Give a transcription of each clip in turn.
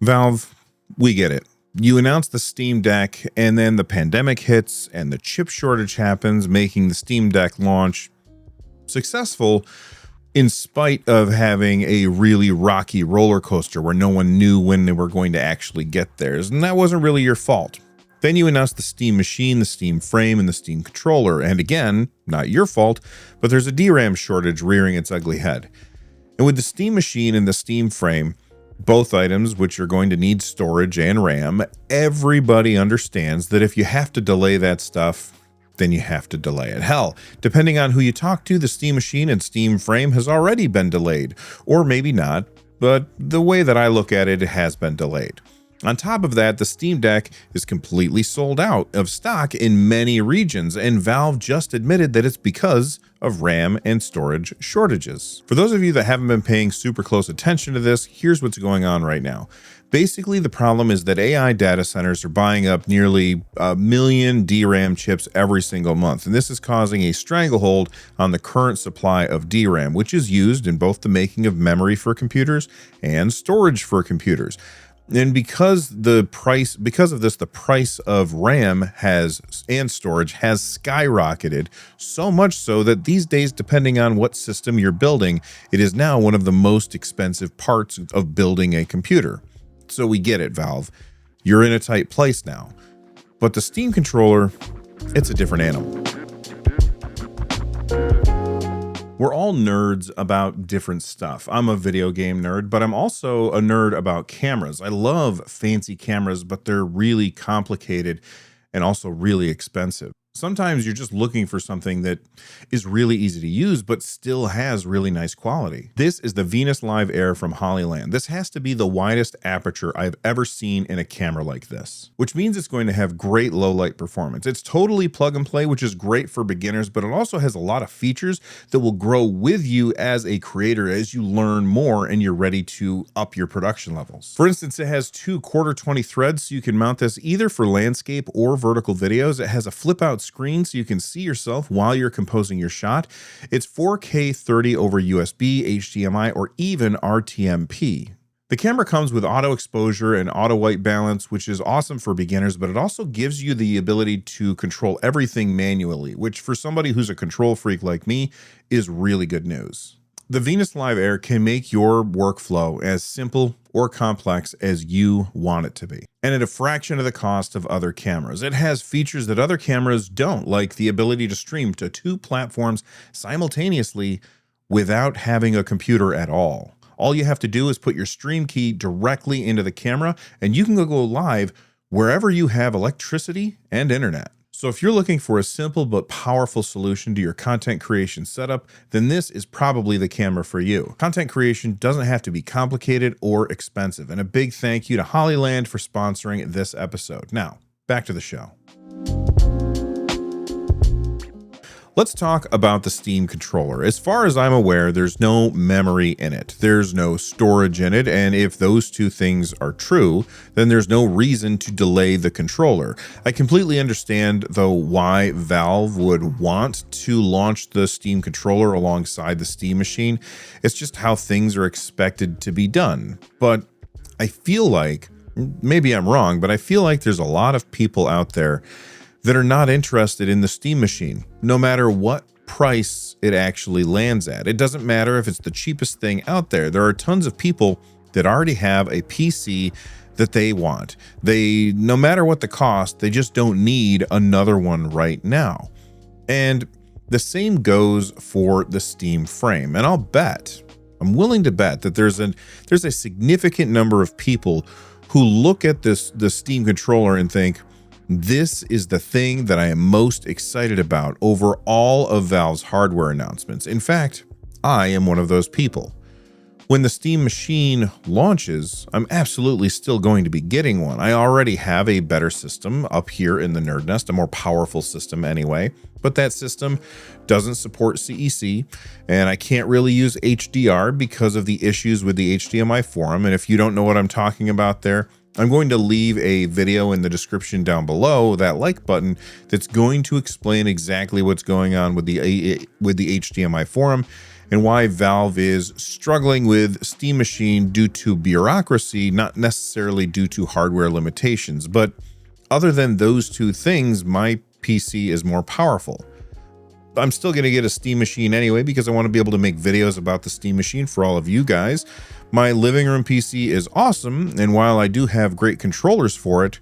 Valve, we get it. You announce the Steam Deck, and then the pandemic hits, and the chip shortage happens, making the Steam Deck launch successful in spite of having a really rocky roller coaster where no one knew when they were going to actually get theirs, and that wasn't really your fault. Then you announced the Steam Machine, the Steam Frame, and the Steam Controller, and again, not your fault, but there's a DRAM shortage rearing its ugly head. And with the Steam Machine and the Steam Frame, both items which are going to need storage and RAM, everybody understands that if you have to delay that stuff, then you have to delay it. Hell, depending on who you talk to, the Steam Machine and Steam Frame has already been delayed, or maybe not, but the way that I look at it, it has been delayed. On top of that, the Steam Deck is completely sold out of stock in many regions, and Valve just admitted that it's because of RAM and storage shortages. For those of you that haven't been paying super close attention to this, here's what's going on right now. Basically, the problem is that AI data centers are buying up nearly 1 million DRAM chips every single month, and this is causing a stranglehold on the current supply of DRAM, which is used in both the making of memory for computers and storage for computers. And because of this, the price of RAM and storage has skyrocketed, so much so that these days, depending on what system you're building, it is now one of the most expensive parts of building a computer. So we get it, Valve. You're in a tight place now. But the Steam controller, it's a different animal. We're all nerds about different stuff. I'm a video game nerd, but I'm also a nerd about cameras. I love fancy cameras, but they're really complicated and also really expensive. Sometimes you're just looking for something that is really easy to use, but still has really nice quality. This is the Venus Live Air from Hollyland. This has to be the widest aperture I've ever seen in a camera like this, which means it's going to have great low light performance. It's totally plug and play, which is great for beginners, but it also has a lot of features that will grow with you as a creator as you learn more and you're ready to up your production levels. For instance, it has 2 1/4-20 threads, so you can mount this either for landscape or vertical videos. It has a flip out screen so you can see yourself while you're composing your shot. It's 4K 30 over USB, HDMI, or even RTMP. The camera comes with auto exposure and auto white balance, which is awesome for beginners, but it also gives you the ability to control everything manually, which for somebody who's a control freak like me is really good news. The Venus Live Air can make your workflow as simple or complex as you want it to be, and at a fraction of the cost of other cameras. It has features that other cameras don't, like the ability to stream to 2 platforms simultaneously without having a computer at all. All you have to do is put your stream key directly into the camera, and you can go live wherever you have electricity and internet. So if you're looking for a simple but powerful solution to your content creation setup, then this is probably the camera for you. Content creation doesn't have to be complicated or expensive. And a big thank you to Hollyland for sponsoring this episode. Now, back to the show. Let's talk about the Steam controller. As far as I'm aware, there's no memory in it. There's no storage in it, and if those two things are true, then there's no reason to delay the controller. I completely understand, though, why Valve would want to launch the Steam controller alongside the Steam Machine. It's just how things are expected to be done. But I feel like, maybe I'm wrong, but I feel like there's a lot of people out there that are not interested in the Steam Machine, no matter what price it actually lands at. It doesn't matter if it's the cheapest thing out there. There are tons of people that already have a PC that they want. No matter what the cost, they just don't need another one right now. And the same goes for the Steam Frame. And I'm willing to bet that there's a significant number of people who look at the Steam controller and think, this is the thing that I am most excited about over all of Valve's hardware announcements. In fact, I am one of those people. When the Steam Machine launches, I'm absolutely still going to be getting one. I already have a better system up here in the NerdNest, a more powerful system anyway, but that system doesn't support CEC, and I can't really use HDR because of the issues with the HDMI forum. And if you don't know what I'm talking about there, I'm going to leave a video in the description down below, that like button, that's going to explain exactly what's going on with the HDMI forum and why Valve is struggling with Steam Machine due to bureaucracy, not necessarily due to hardware limitations. But other than those two things, my PC is more powerful. I'm still going to get a Steam Machine anyway because I want to be able to make videos about the Steam Machine for all of you guys. My living room PC is awesome, and while I do have great controllers for it,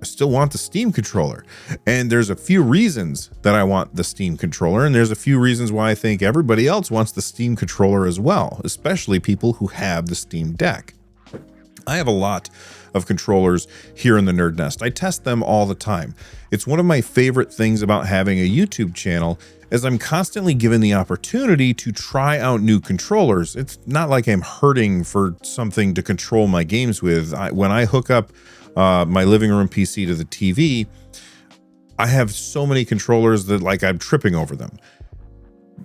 I still want the Steam controller. And there's a few reasons that I want the Steam controller, and there's a few reasons why I think everybody else wants the Steam controller as well, especially people who have the Steam Deck. I have a lot of controllers here in the NerdNest. I test them all the time. It's one of my favorite things about having a YouTube channel, as I'm constantly given the opportunity to try out new controllers. It's not like I'm hurting for something to control my games with. When I hook up my living room PC to the TV, I have so many controllers that like I'm tripping over them.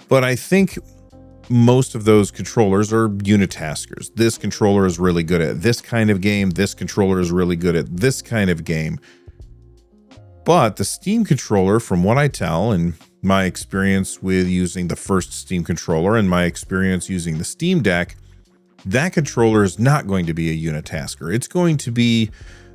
But I think most of those controllers are unitaskers. This controller is really good at this kind of game. This controller is really good at this kind of game. But the Steam controller, from what I tell, and my experience with using the first Steam controller and my experience using the Steam Deck, that controller is not going to be a unitasker. It's going to be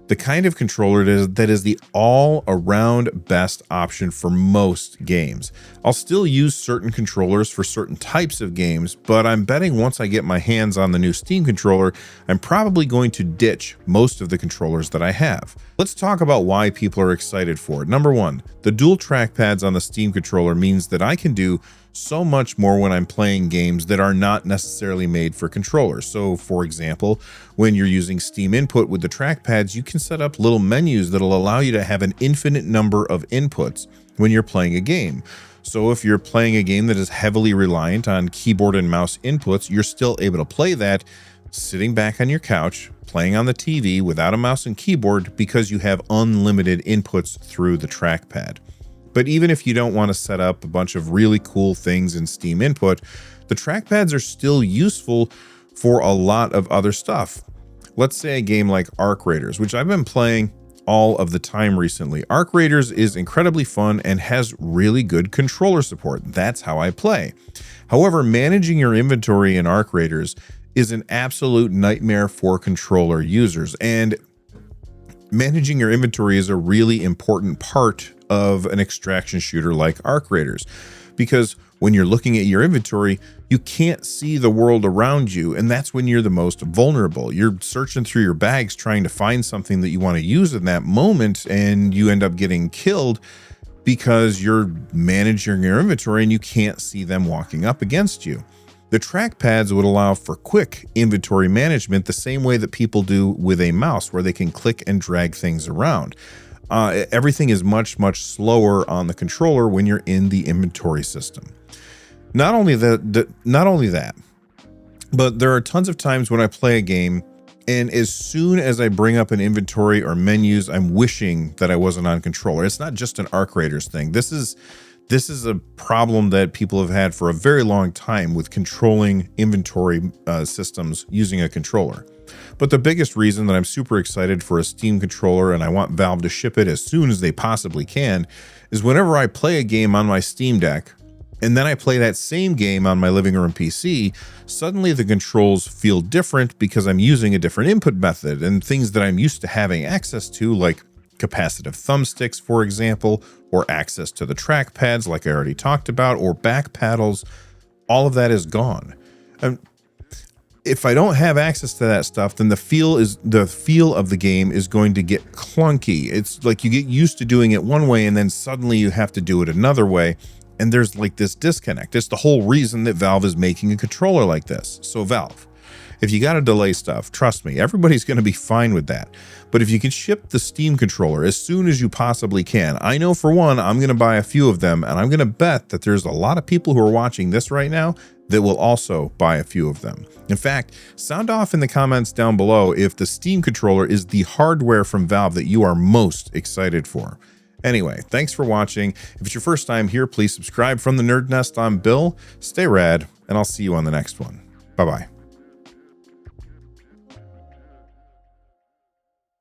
the kind of controller that is the all-around best option for most games. I'll still use certain controllers for certain types of games, but I'm betting once I get my hands on the new Steam controller, I'm probably going to ditch most of the controllers that I have. Let's talk about why people are excited for it. Number one, the dual trackpads on the Steam controller means that I can do so much more when I'm playing games that are not necessarily made for controllers. So for example, when you're using Steam Input with the trackpads, you can set up little menus that'll allow you to have an infinite number of inputs when you're playing a game. So if you're playing a game that is heavily reliant on keyboard and mouse inputs, you're still able to play that sitting back on your couch, playing on the TV without a mouse and keyboard, because you have unlimited inputs through the trackpad. But even if you don't want to set up a bunch of really cool things in Steam Input, the trackpads are still useful for a lot of other stuff. Let's say a game like Arc Raiders, which I've been playing all of the time recently. Arc Raiders is incredibly fun and has really good controller support. That's how I play. However, managing your inventory in Arc Raiders is an absolute nightmare for controller users, and managing your inventory is a really important part of an extraction shooter like Arc Raiders, because when you're looking at your inventory, you can't see the world around you, and that's when you're the most vulnerable. You're searching through your bags trying to find something that you want to use in that moment, and you end up getting killed because you're managing your inventory and you can't see them walking up against you. The trackpads would allow for quick inventory management the same way that people do with a mouse, where they can click and drag things around. Everything is much, much slower on the controller when you're in the inventory system. Not only that, but there are tons of times when I play a game, and as soon as I bring up an inventory or menus, I'm wishing that I wasn't on controller. It's not just an Arc Raiders thing. This is a problem that people have had for a very long time with controlling inventory systems using a controller. But the biggest reason that I'm super excited for a Steam controller, and I want Valve to ship it as soon as they possibly can, is whenever I play a game on my Steam Deck, and then I play that same game on my living room PC, suddenly the controls feel different because I'm using a different input method, and things that I'm used to having access to, like capacitive thumbsticks, for example, or access to the trackpads like I already talked about, or back paddles, all of that is gone. And if I don't have access to that stuff, then the feel of the game is going to get clunky. It's like you get used to doing it one way and then suddenly you have to do it another way. And there's like this disconnect. It's the whole reason that Valve is making a controller like this. So Valve, if you got to delay stuff, trust me, everybody's going to be fine with that. But if you can ship the Steam controller as soon as you possibly can, I know for one, I'm going to buy a few of them, and I'm going to bet that there's a lot of people who are watching this right now that will also buy a few of them. In fact, sound off in the comments down below if the Steam controller is the hardware from Valve that you are most excited for. Anyway, thanks for watching. If it's your first time here, please subscribe. From the NerdNest, I'm Bill. Stay rad, and I'll see you on the next one. Bye-bye.